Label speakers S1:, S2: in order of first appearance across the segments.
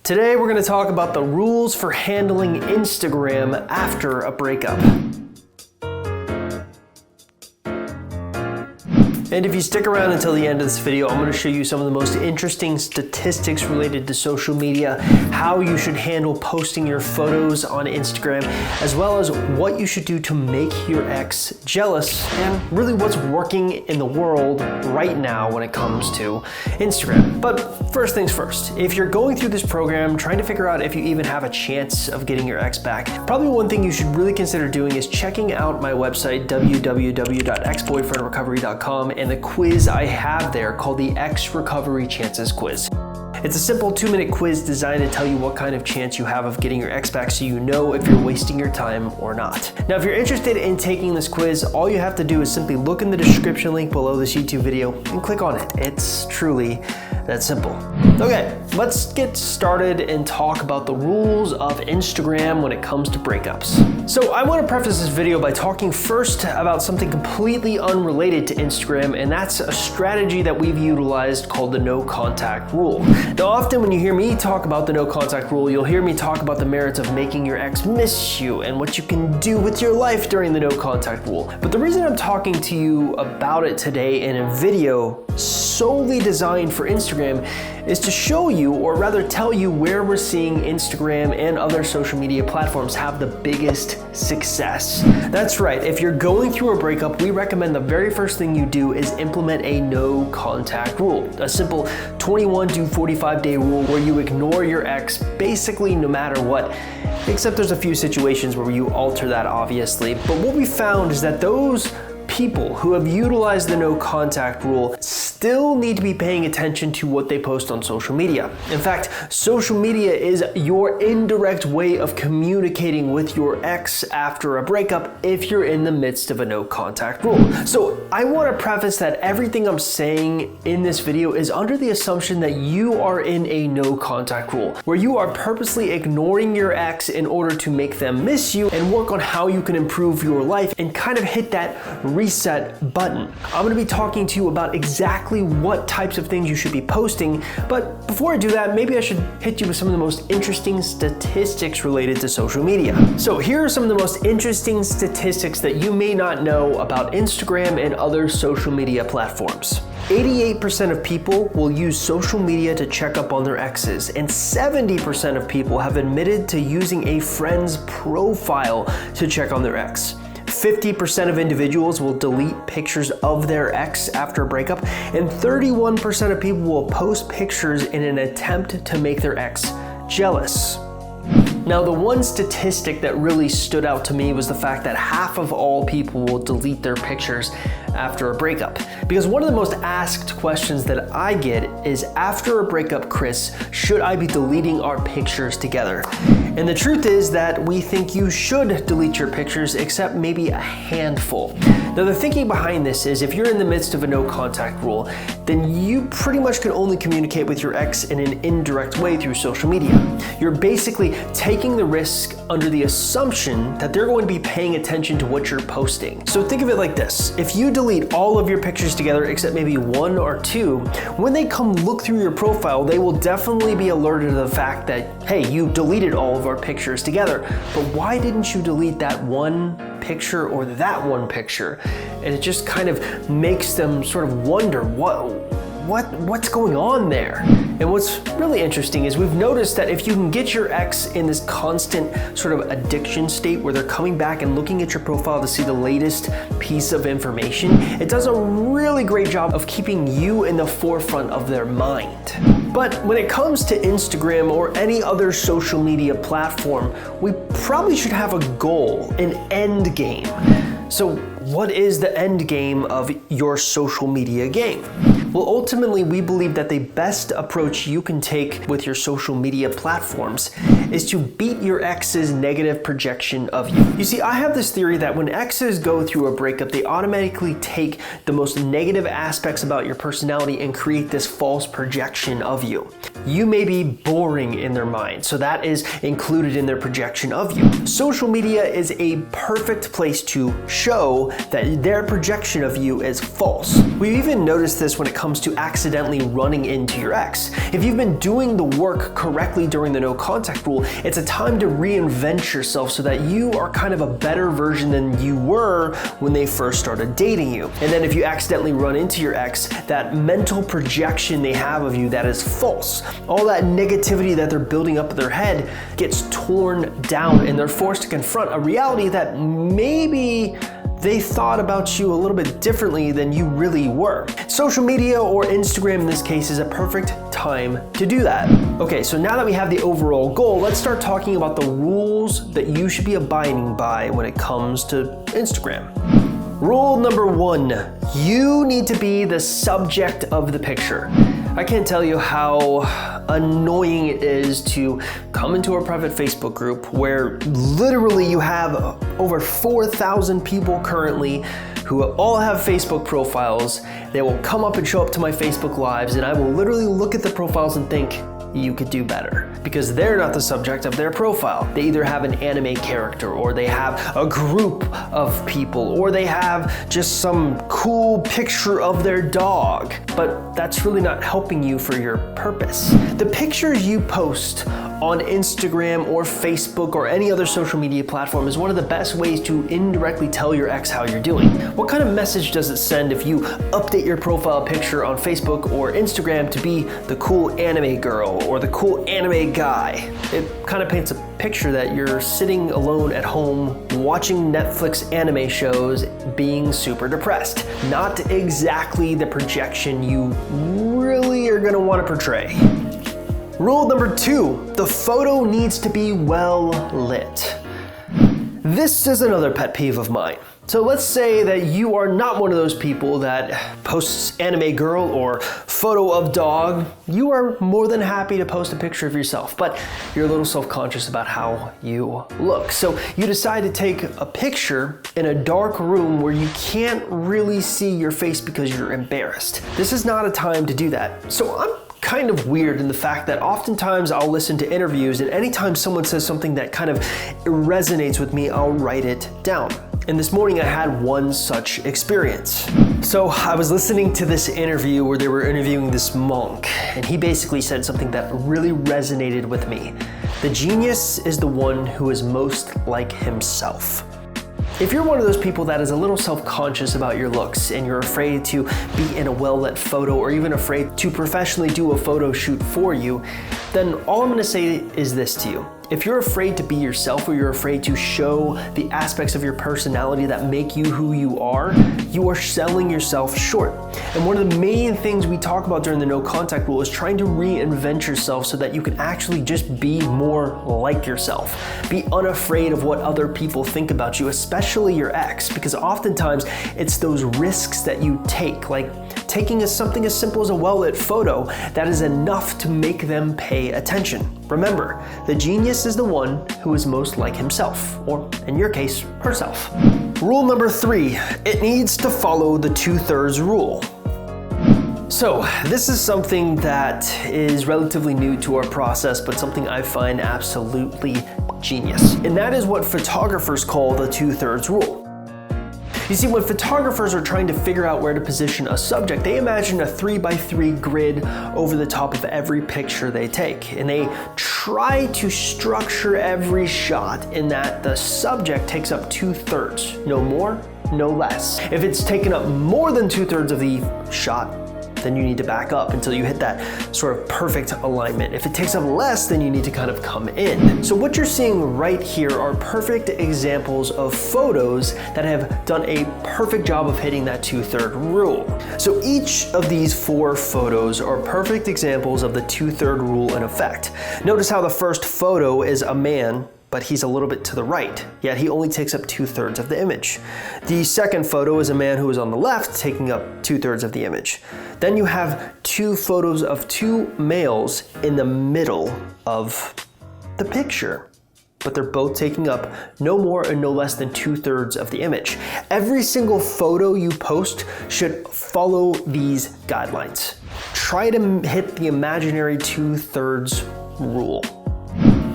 S1: Today we're going to talk about the rules for handling Instagram after a breakup. And if you stick around until the end of this video, I'm going to show you some of the most interesting statistics related to social media, how you should handle posting your photos on Instagram, as well as what you should do to make your ex jealous, and really what's working in the world right now when it comes to Instagram. But first things first, if you're going through this program trying to figure out if you even have a chance of getting your ex back, probably one thing you should really consider doing is checking out my website, www.exboyfriendrecovery.com, and the quiz I have there called the Ex Recovery Chances Quiz. It's a simple 2-minute quiz designed to tell you what kind of chance you have of getting your ex back so you know if you're wasting your time or not. Now, if you're interested in taking this quiz, all you have to do is simply look in the description link below this YouTube video and click on it. It's truly that simple. Okay, let's get started and talk about the rules of Instagram when it comes to breakups. So I want to preface this video by talking first about something completely unrelated to Instagram, and that's a strategy that we've utilized called the no contact rule. Now, often when you hear me talk about the no contact rule, you'll hear me talk about the merits of making your ex miss you and what you can do with your life during the no contact rule. But the reason I'm talking to you about it today in a video solely designed for Instagram is to show you, or rather tell you, where we're seeing Instagram and other social media platforms have the biggest success. That's right, if you're going through a breakup, we recommend the very first thing you do is implement a no contact rule, a simple 21 to 45 day rule where you ignore your ex basically no matter what, except there's a few situations where you alter that, obviously. But what we found is that those people who have utilized the no contact rule still need to be paying attention to what they post on social media. In fact, social media is your indirect way of communicating with your ex after a breakup if you're in the midst of a no contact rule. So I want to preface that everything I'm saying in this video is under the assumption that you are in a no contact rule, where you are purposely ignoring your ex in order to make them miss you and work on how you can improve your life and kind of hit that reset button. I'm going to be talking to you about exactly what types of things you should be posting, but before I do that, maybe I should hit you with some of the most interesting statistics related to social media. So here are some of the most interesting statistics that you may not know about Instagram and other social media platforms. 88% of people will use social media to check up on their exes, and 70% of people have admitted to using a friend's profile to check on their ex. 50% of individuals will delete pictures of their ex after a breakup, and 31% of people will post pictures in an attempt to make their ex jealous. Now, the one statistic that really stood out to me was the fact that half of all people will delete their pictures after a breakup. Because one of the most asked questions that I get is, after a breakup, Chris, should I be deleting our pictures together? And the truth is that we think you should delete your pictures, except maybe a handful. Now, the thinking behind this is, if you're in the midst of a no contact rule, then you pretty much can only communicate with your ex in an indirect way through social media. You're basically taking the risk under the assumption that they're going to be paying attention to what you're posting. So think of it like this. If you delete all of your pictures together except maybe one or two, when they come look through your profile, they will definitely be alerted to the fact that, hey, you deleted all of our pictures together, but why didn't you delete that one picture or that one picture? And it just kind of makes them sort of wonder what's going on there. And what's really interesting is we've noticed that if you can get your ex in this constant sort of addiction state where they're coming back and looking at your profile to see the latest piece of information, it does a really great job of keeping you in the forefront of their mind. But when it comes to Instagram or any other social media platform, we probably should have a goal, an end game. So what is the end game of your social media game? Well, ultimately, we believe that the best approach you can take with your social media platforms is to beat your ex's negative projection of you. You see, I have this theory that when exes go through a breakup, they automatically take the most negative aspects about your personality and create this false projection of you. You may be boring in their mind, so that is included in their projection of you. Social media is a perfect place to show that their projection of you is false. We've even noticed this when it comes to accidentally running into your ex. If you've been doing the work correctly during the no contact rule, it's a time to reinvent yourself so that you are kind of a better version than you were when they first started dating you. And then if you accidentally run into your ex, that mental projection they have of you that is false, all that negativity that they're building up in their head gets torn down, and they're forced to confront a reality that maybe they thought about you a little bit differently than you really were. Social media, or Instagram in this case, is a perfect time to do that. Okay, so now that we have the overall goal, let's start talking about the rules that you should be abiding by when it comes to Instagram. Rule number 1, you need to be the subject of the picture. I can't tell you how annoying it is to come into a private Facebook group where literally you have over 4,000 people currently who all have Facebook profiles. They will come up and show up to my Facebook Lives, and I will literally look at the profiles and think, you could do better, because they're not the subject of their profile. They either have an anime character, or they have a group of people, or they have just some cool picture of their dog, but that's really not helping you for your purpose. The pictures you post on Instagram or Facebook or any other social media platform is one of the best ways to indirectly tell your ex how you're doing. What kind of message does it send if you update your profile picture on Facebook or Instagram to be the cool anime girl or the cool anime guy? It kind of paints a picture that you're sitting alone at home watching Netflix anime shows being super depressed. Not exactly the projection you really are gonna want to portray. Rule number 2, the photo needs to be well lit. This is another pet peeve of mine. So let's say that you are not one of those people that posts anime girl or photo of dog. You are more than happy to post a picture of yourself, but you're a little self-conscious about how you look. So you decide to take a picture in a dark room where you can't really see your face because you're embarrassed. This is not a time to do that. So I'm kind of weird in the fact that oftentimes I'll listen to interviews, and anytime someone says something that kind of resonates with me, I'll write it down. And this morning I had one such experience. So I was listening to this interview where they were interviewing this monk, and he basically said something that really resonated with me. The genius is the one who is most like himself. If you're one of those people that is a little self-conscious about your looks and you're afraid to be in a well-lit photo or even afraid to professionally do a photo shoot for you, then all I'm gonna say is this to you. If you're afraid to be yourself, or you're afraid to show the aspects of your personality that make you who you are selling yourself short. And one of the main things we talk about during the no contact rule is trying to reinvent yourself so that you can actually just be more like yourself. Be unafraid of what other people think about you, especially your ex, because oftentimes it's those risks that you take, like taking something as simple as a well-lit photo, that is enough to make them pay attention. Remember, the genius is the one who is most like himself, or in your case, herself. Rule number 3, it needs to follow the 2/3 rule. So this is something that is relatively new to our process, but something I find absolutely genius. And that is what photographers call the 2/3 rule. You see, when photographers are trying to figure out where to position a subject, they imagine a 3x3 grid over the top of every picture they take. And they try to structure every shot in that the subject takes up 2/3, no more, no less. If it's taken up more than 2/3 of the shot, then you need to back up until you hit that sort of perfect alignment. If it takes up less, then you need to kind of come in. So what you're seeing right here are perfect examples of photos that have done a perfect job of hitting that 2/3 rule. So each of these 4 photos are perfect examples of the 2/3 rule in effect. Notice how the first photo is a man, but he's a little bit to the right, yet he only takes up 2/3 of the image. The second photo is a man who is on the left, taking up 2/3 of the image. Then you have 2 photos of 2 males in the middle of the picture, but they're both taking up no more and no less than 2/3 of the image. Every single photo you post should follow these guidelines. Try to hit the imaginary 2/3 rule.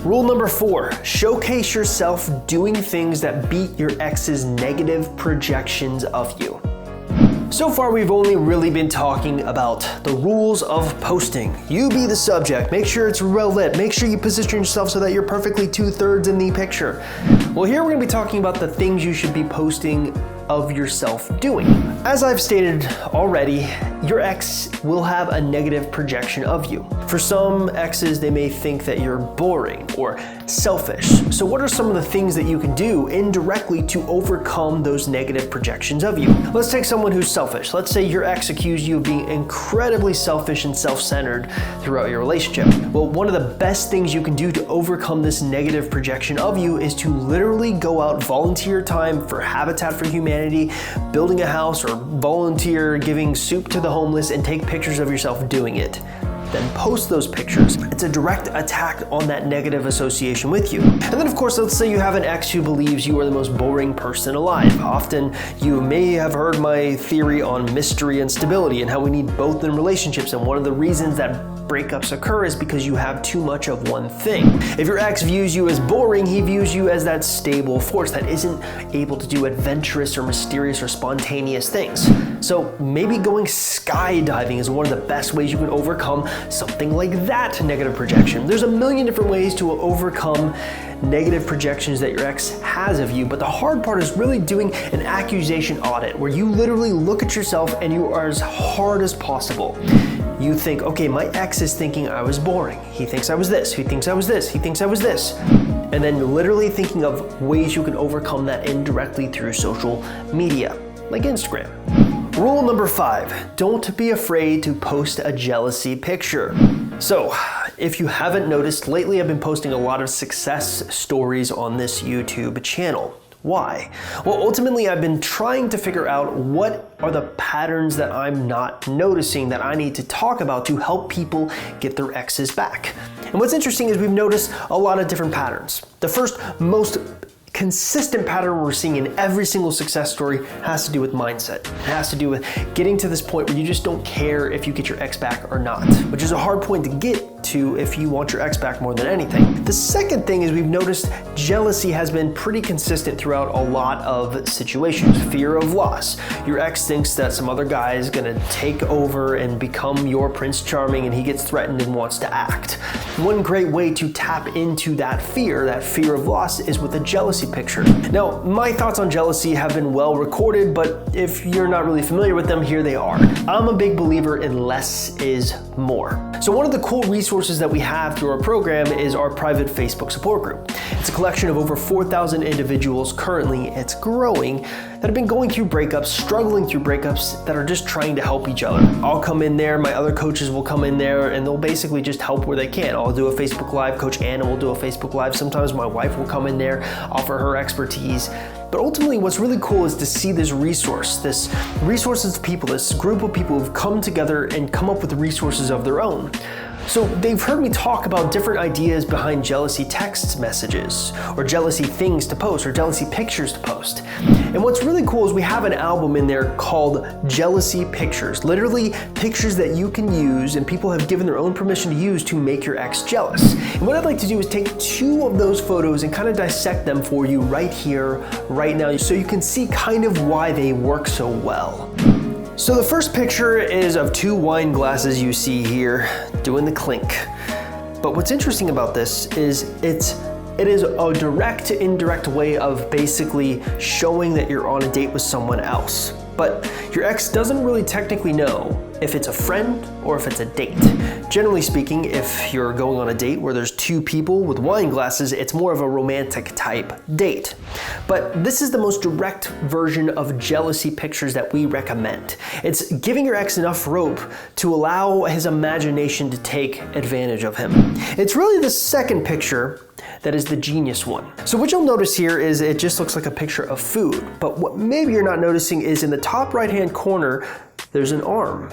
S1: Rule number 4, showcase yourself doing things that beat your ex's negative projections of you. So far, we've only really been talking about the rules of posting. You be the subject, make sure it's well lit, make sure you position yourself so that you're perfectly 2/3 in the picture. Well, here we're gonna be talking about the things you should be posting of yourself doing. As I've stated already, your ex will have a negative projection of you. For some exes, they may think that you're boring or selfish. So what are some of the things that you can do indirectly to overcome those negative projections of you? Let's take someone who's selfish. Let's say your ex accused you of being incredibly selfish and self-centered throughout your relationship. Well, one of the best things you can do to overcome this negative projection of you is to literally go out, volunteer time for Habitat for Humanity, building a house, or volunteer giving soup to the homeless, and take pictures of yourself doing it. Then post those pictures. It's a direct attack on that negative association with you. And then of course, let's say you have an ex who believes you are the most boring person alive. Often you may have heard my theory on mystery and stability and how we need both in relationships, and one of the reasons that breakups occur is because you have too much of one thing. If your ex views you as boring, he views you as that stable force that isn't able to do adventurous or mysterious or spontaneous things. So maybe going skydiving is one of the best ways you can overcome something like that negative projection. There's a million different ways to overcome negative projections that your ex has of you, but the hard part is really doing an accusation audit where you literally look at yourself and you are as hard as possible. You think, okay, my ex is thinking I was boring. He thinks I was this, he thinks I was this, he thinks I was this. And then you're literally thinking of ways you can overcome that indirectly through social media, like Instagram. Rule number 5, don't be afraid to post a jealousy picture. So, if you haven't noticed, lately I've been posting a lot of success stories on this YouTube channel. Why? Well, ultimately, I've been trying to figure out what are the patterns that I'm not noticing that I need to talk about to help people get their exes back. And what's interesting is we've noticed a lot of different patterns. The first most consistent pattern we're seeing in every single success story has to do with mindset. It has to do with getting to this point where you just don't care if you get your ex back or not, which is a hard point to get to if you want your ex back more than anything. The second thing is we've noticed jealousy has been pretty consistent throughout a lot of situations. Fear of loss. Your ex thinks that some other guy is gonna take over and become your Prince Charming, and he gets threatened and wants to act. One great way to tap into that fear of loss, is with a jealousy picture. Now, my thoughts on jealousy have been well recorded, but if you're not really familiar with them, here they are. I'm a big believer in less is more. So one of the cool resources that we have through our program is our private Facebook support group. It's a collection of over 4,000 individuals currently, it's growing, that have been going through breakups, struggling through breakups, that are just trying to help each other. I'll come in there, my other coaches will come in there, and they'll basically just help where they can. I'll do a Facebook Live, Coach Anna will do a Facebook Live, sometimes my wife will come in there, offer her expertise. But ultimately, what's really cool is to see this resources of people, this group of people who've come together and come up with resources of their own. So they've heard me talk about different ideas behind jealousy text messages, or jealousy things to post, or jealousy pictures to post. And what's really cool is we have an album in there called Jealousy Pictures, literally pictures that you can use and people have given their own permission to use to make your ex jealous. And what I'd like to do is take 2 of those photos and kind of dissect them for you right here, right now, so you can see kind of why they work so well. So the first picture is of 2 wine glasses you see here doing the clink. But what's interesting about this is it is a direct to indirect way of basically showing that you're on a date with someone else. But your ex doesn't really technically know if it's a friend or if it's a date. Generally speaking, if you're going on a date where there's 2 people with wine glasses, it's more of a romantic type date. But this is the most direct version of jealousy pictures that we recommend. It's giving your ex enough rope to allow his imagination to take advantage of him. It's really the second picture that is the genius one. So what you'll notice here is it just looks like a picture of food, but what maybe you're not noticing is in the top right-hand corner, there's an arm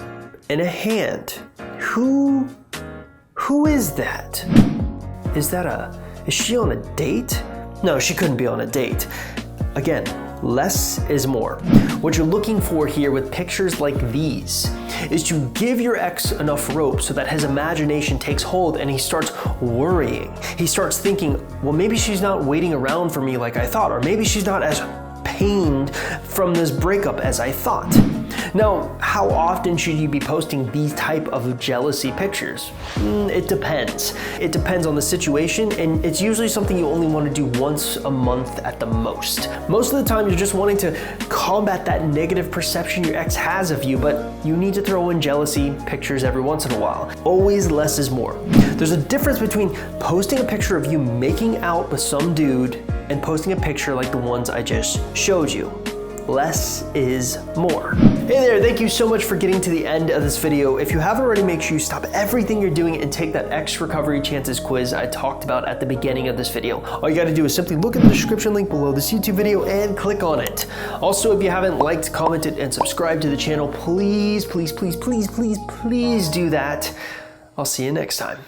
S1: and a hand. Who is that? Is she on a date? No, she couldn't be on a date. Again, less is more. What you're looking for here with pictures like these is to give your ex enough rope so that his imagination takes hold and he starts worrying. He starts thinking, well, maybe she's not waiting around for me like I thought, or maybe she's not as pained from this breakup as I thought. Now, how often should you be posting these type of jealousy pictures? It depends. It depends on the situation, and it's usually something you only want to do once a month at the most. Most of the time, you're just wanting to combat that negative perception your ex has of you, but you need to throw in jealousy pictures every once in a while. Always less is more. There's a difference between posting a picture of you making out with some dude and posting a picture like the ones I just showed you. Less is more. Hey there, thank you so much for getting to the end of this video. If you haven't already, make sure you stop everything you're doing and take that Ex Recovery Chances quiz I talked about at the beginning of this video. All you gotta do is simply look at the description link below this YouTube video and click on it. Also, if you haven't liked, commented, and subscribed to the channel, please, please, please, please, please, please do that. I'll see you next time.